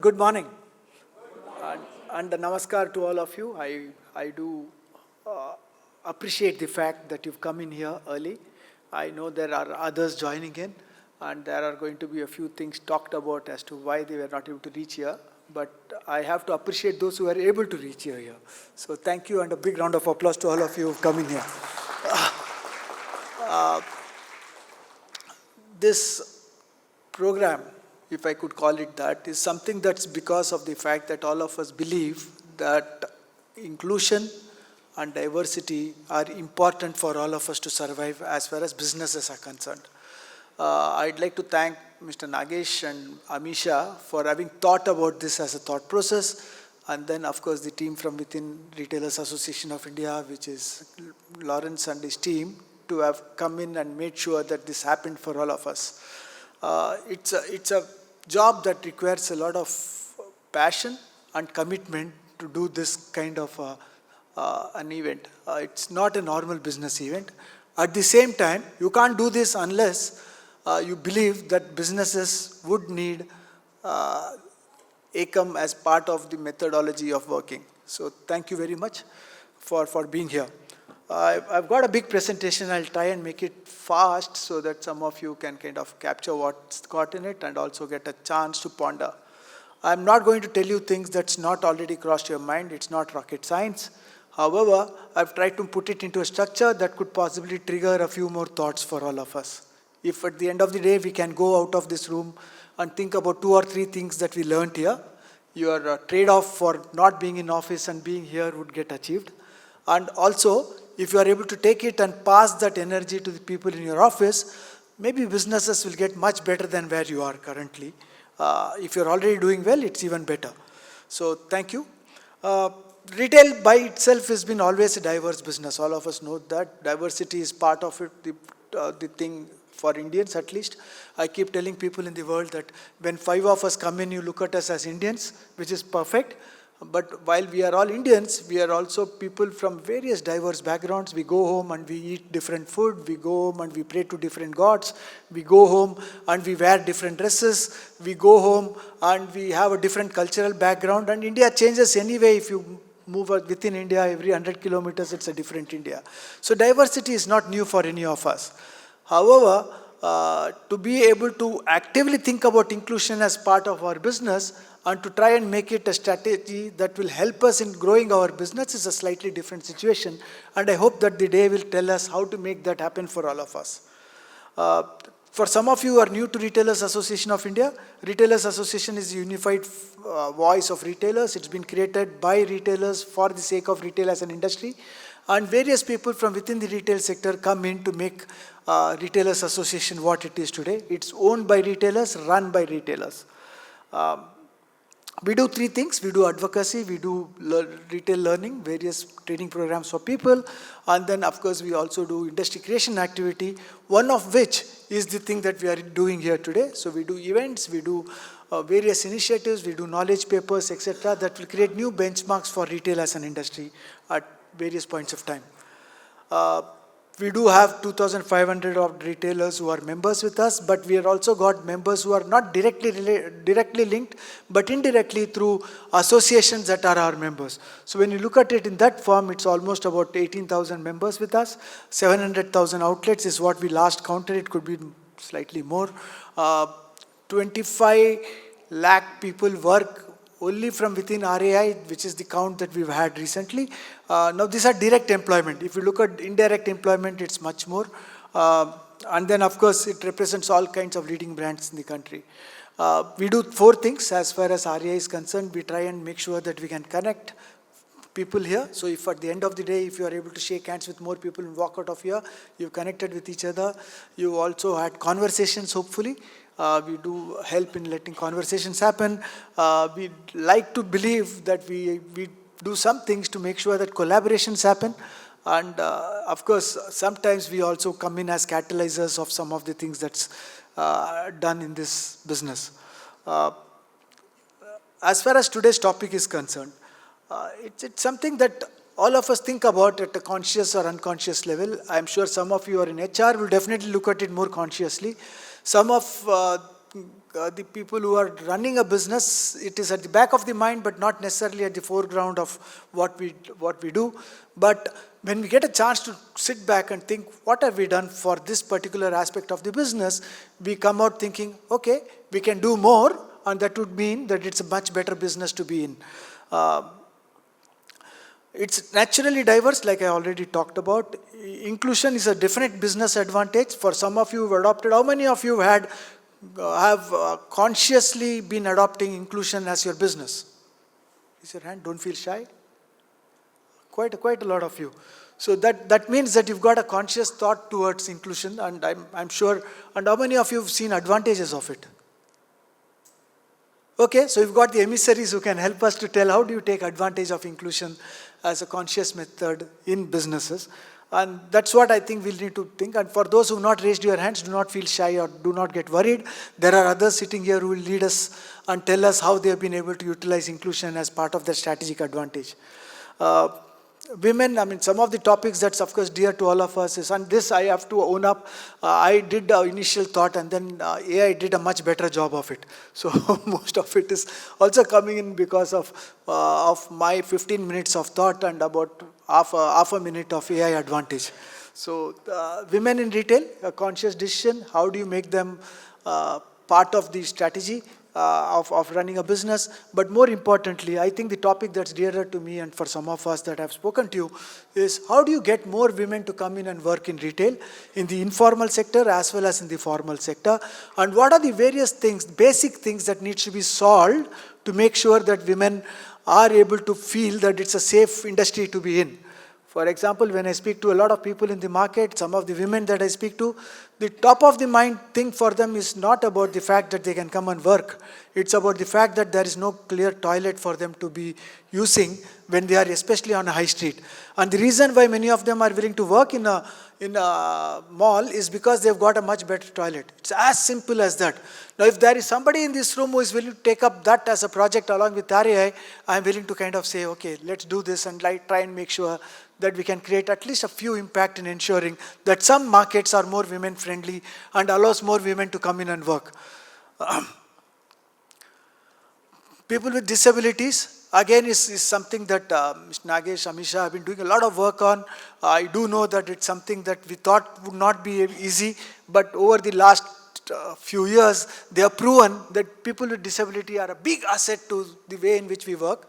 Good morning and namaskar to all of you. I do appreciate the fact that you've come in here early. I know there are others joining in and there are going to be a few things talked about as to why they were not able to reach here. But I have to appreciate those who were able to reach here. So thank you and a big round of applause to all of you who've come in here. This program, if I could call it that, is something that's because of the fact that all of us believe that inclusion and diversity are important for all of us to survive as far as businesses are concerned. I'd like to thank Mr. Nagesh and Amisha for having thought about this as a thought process, and then of course the team from within Retailers Association of India, which is Lawrence and his team, to have come in and made sure that this happened for all of us. It's a job that requires a lot of passion and commitment to do this kind of an event. It's not a normal business event. At the same time, you can't do this unless you believe that businesses would need ACOM as part of the methodology of working. So thank you very much for being here. I've got a big presentation. I'll try and make it fast so that some of you can kind of capture what's got in it and also get a chance to ponder. I'm not going to tell you things that's not already crossed your mind. It's not rocket science. However, I've tried to put it into a structure that could possibly trigger a few more thoughts for all of us. If at the end of the day we can go out of this room and think about 2 or 3 things that we learned here, your trade-off for not being in office and being here would get achieved. And also, if you are able to take it and pass that energy to the people in your office, maybe businesses will get much better than where you are currently. If you're already doing well, it's even better. So thank you. Retail by itself has been always a diverse business. All of us know that. Diversity is part of it, the thing for Indians at least. I keep telling people in the world that when 5 of us come in, you look at us as Indians, which is perfect. But while we are all Indians, we are also people from various diverse backgrounds. We go home and we eat different food. We go home and we pray to different gods. We go home and we wear different dresses. We go home and we have a different cultural background. And India changes anyway. If you move within India, every 100 kilometers, it's a different India. So diversity is not new for any of us. However, to be able to actively think about inclusion as part of our business and to try and make it a strategy that will help us in growing our business is a slightly different situation. And I hope that the day will tell us how to make that happen for all of us. For some of you who are new to Retailers Association of India, Retailers Association is a unified voice of retailers. It's been created by retailers for the sake of retail as an industry. And various people from within the retail sector come in to make Retailers Association what it is today. It's owned by retailers, run by retailers. We do 3 things. We do advocacy, we do retail learning, various training programs for people, and then of course we also do industry creation activity, one of which is the thing that we are doing here today. So we do events, we do various initiatives, we do knowledge papers, etc. that will create new benchmarks for retail as an industry at various points of time. We do have 2,500 of retailers who are members with us, but we have also got members who are not directly linked, but indirectly through associations that are our members. So when you look at it in that form, it's almost about 18,000 members with us. 700,000 outlets is what we last counted. It could be slightly more. 25 lakh people work only from within RAI, which is the count that we've had recently. Now these are direct employment. If you look at indirect employment, it's much more. And then of course it represents all kinds of leading brands in the country. We do 4 things as far as RAI is concerned. We try and make sure that we can connect people here. So if at the end of the day, if you are able to shake hands with more people and walk out of here, you've connected with each other. You also had conversations, hopefully. We do help in letting conversations happen. We like to believe that we do some things to make sure that collaborations happen. And of course, sometimes we also come in as catalyzers of some of the things that's done in this business. As far as today's topic is concerned, it's something that all of us think about at a conscious or unconscious level. I'm sure some of you are in HR will definitely look at it more consciously. Some of the people who are running a business, it is at the back of the mind, but not necessarily at the foreground of what we do. But when we get a chance to sit back and think, what have we done for this particular aspect of the business, we come out thinking, okay, we can do more, and that would mean that it's a much better business to be in. It's naturally diverse, like I already talked about. Inclusion is a definite business advantage. For some of you who have adopted, how many of you have consciously been adopting inclusion as your business? Raise your hand, don't feel shy. Quite a lot of you. So that means that you've got a conscious thought towards inclusion, and I'm sure, and how many of you have seen advantages of it? Okay, so we've got the emissaries who can help us to tell how do you take advantage of inclusion as a conscious method in businesses. And that's what I think we'll need to think. And for those who have not raised your hands, do not feel shy or do not get worried. There are others sitting here who will lead us and tell us how they have been able to utilize inclusion as part of their strategic advantage. Women, I mean, some of the topics that's of course dear to all of us is, and this I have to own up, I did the initial thought and then AI did a much better job of it. So most of it is also coming in because of my 15 minutes of thought and about half a minute of AI advantage. So women in retail, a conscious decision, how do you make them part of the strategy of running a business? But more importantly, I think the topic that's dearer to me and for some of us that I've spoken to you is how do you get more women to come in and work in retail, in the informal sector as well as in the formal sector, and what are the various things, basic things that needs to be solved to make sure that women are able to feel that it's a safe industry to be in. For example, when I speak to a lot of people in the market, some of the women that I speak to, the top of the mind thing for them is not about the fact that they can come and work. It's about the fact that there is no clear toilet for them to be using when they are especially on a high street. And the reason why many of them are willing to work in a mall is because they've got a much better toilet. It's as simple as that. Now, if there is somebody in this room who is willing to take up that as a project along with RAI, I'm willing to kind of say, okay, let's do this and try and make sure that we can create at least a few impact in ensuring that some markets are more women friendly and allows more women to come in and work. People with disabilities, again, is something that Mr. Nagesh, Amisha have been doing a lot of work on. I do know that it's something that we thought would not be easy, but over the last few years, they have proven that people with disability are a big asset to the way in which we work.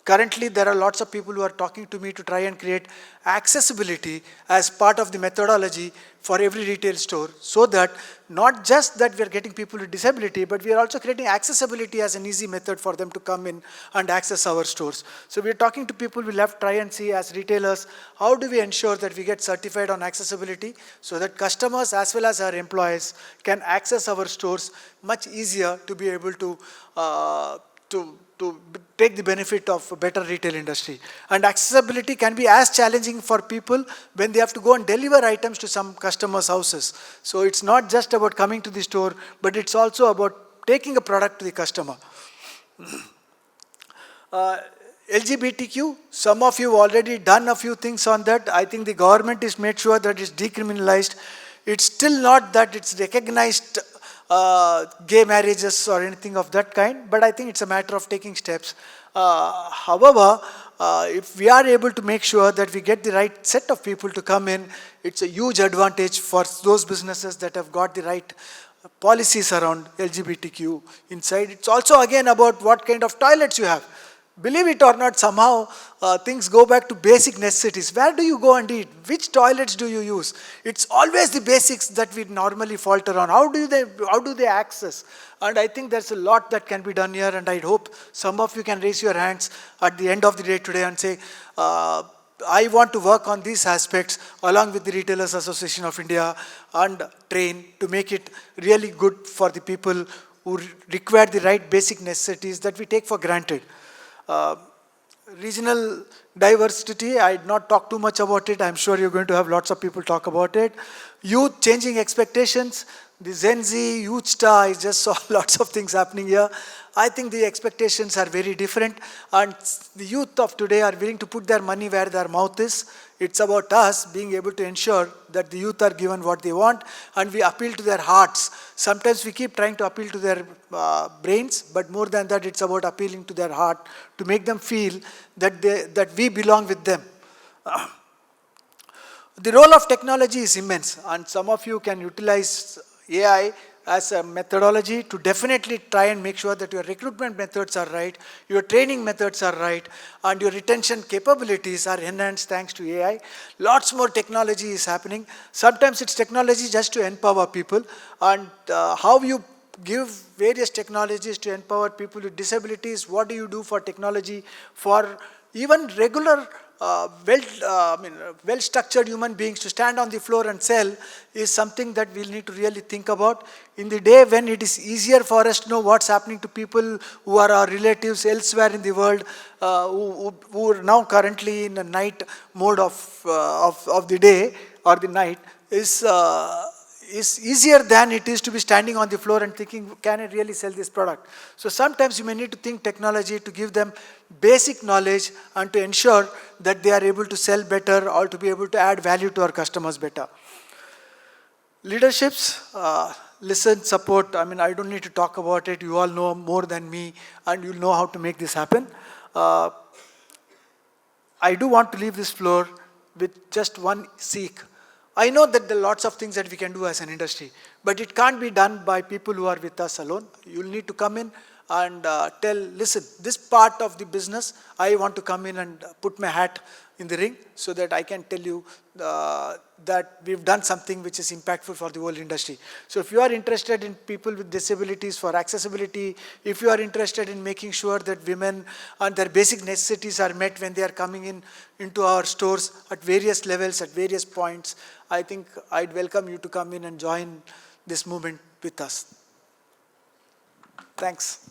Currently, there are lots of people who are talking to me to try and create accessibility as part of the methodology for every retail store, so that not just that we are getting people with disability, but we are also creating accessibility as an easy method for them to come in and access our stores. So we are talking to people, we'll have to try and see as retailers, how do we ensure that we get certified on accessibility so that customers as well as our employees can access our stores much easier to be able to take the benefit of a better retail industry. And accessibility can be as challenging for people when they have to go and deliver items to some customers' houses. So it's not just about coming to the store, but it's also about taking a product to the customer. LGBTQ, some of you have already done a few things on that. I think the government has made sure that it's decriminalized. It's still not that it's recognized gay marriages or anything of that kind, but I think it's a matter of taking steps. However, if we are able to make sure that we get the right set of people to come in, it's a huge advantage for those businesses that have got the right policies around LGBTQ inside. It's also again about what kind of toilets you have. Believe it or not, somehow things go back to basic necessities. Where do you go and eat? Which toilets do you use? It's always the basics that we normally falter on. How do they access? And I think there's a lot that can be done here, and I hope some of you can raise your hands at the end of the day today and say, I want to work on these aspects along with the Retailers Association of India and train to make it really good for the people who require the right basic necessities that we take for granted. Regional diversity, I did not talk too much about it. I'm sure you're going to have lots of people talk about it. Youth changing expectations. The Gen Z youth star, I just saw lots of things happening here. I think the expectations are very different, and the youth of today are willing to put their money where their mouth is. It's about us being able to ensure that the youth are given what they want, and we appeal to their hearts. Sometimes we keep trying to appeal to their brains, but more than that, it's about appealing to their heart to make them feel that we belong with them. The role of technology is immense, and some of you can utilize AI as a methodology to definitely try and make sure that your recruitment methods are right, your training methods are right, and your retention capabilities are enhanced thanks to AI. Lots more technology is happening. Sometimes it's technology just to empower people, and how you give various technologies to empower people with disabilities. What do you do for technology for even regular well-structured human beings to stand on the floor and sell is something that we'll need to really think about. In the day when it is easier for us to know what's happening to people who are our relatives elsewhere in the world, who are now currently in a night mode of the day or the night, is easier than it is to be standing on the floor and thinking, can I really sell this product? So sometimes you may need to think technology to give them basic knowledge and to ensure that they are able to sell better or to be able to add value to our customers better. Leaderships, listen, support. I don't need to talk about it. You all know more than me, and you'll know how to make this happen. I do want to leave this floor with just one seek. I know that there are lots of things that we can do as an industry, but it can't be done by people who are with us alone. You'll need to come in and tell, listen, this part of the business, I want to come in and put my hat in the ring so that I can tell you that we've done something which is impactful for the whole industry. So if you are interested in people with disabilities for accessibility, if you are interested in making sure that women and their basic necessities are met when they are coming into our stores at various levels, at various points, I think I'd welcome you to come in and join this movement with us. Thanks.